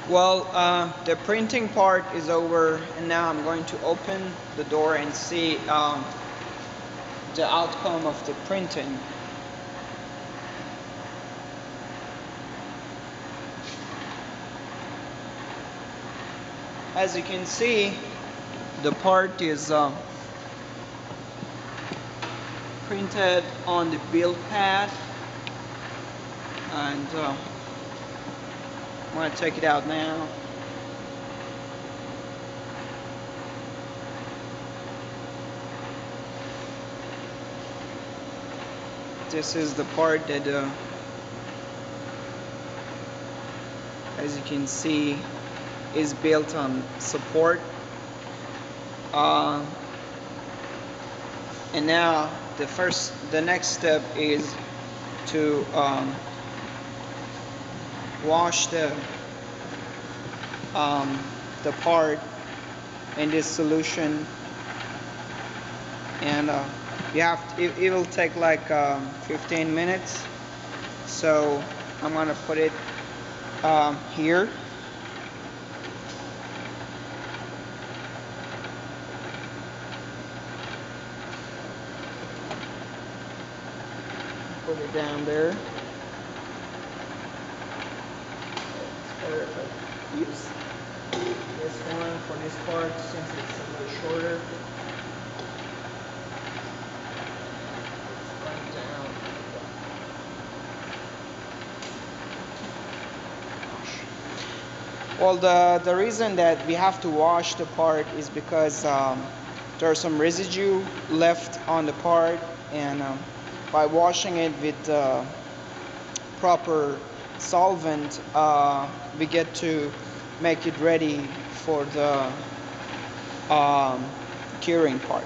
Well, the printing part is over, and now I'm going to open the door and see the outcome of the printing. As you can see, the part is printed on the build pad, and I'm going to take it out now. This is the part that, as you can see, is built on support. Uh, and now the next step is to wash the part in this solution, and it will take like 15 minutes. So I'm gonna put it here. Put it down there. It's better if I use this one for this part since it's a little shorter. Right down. Well, the reason that we have to wash the part is because there's some residue left on the part, and by washing it with proper solvent, we get to make it ready for the curing part.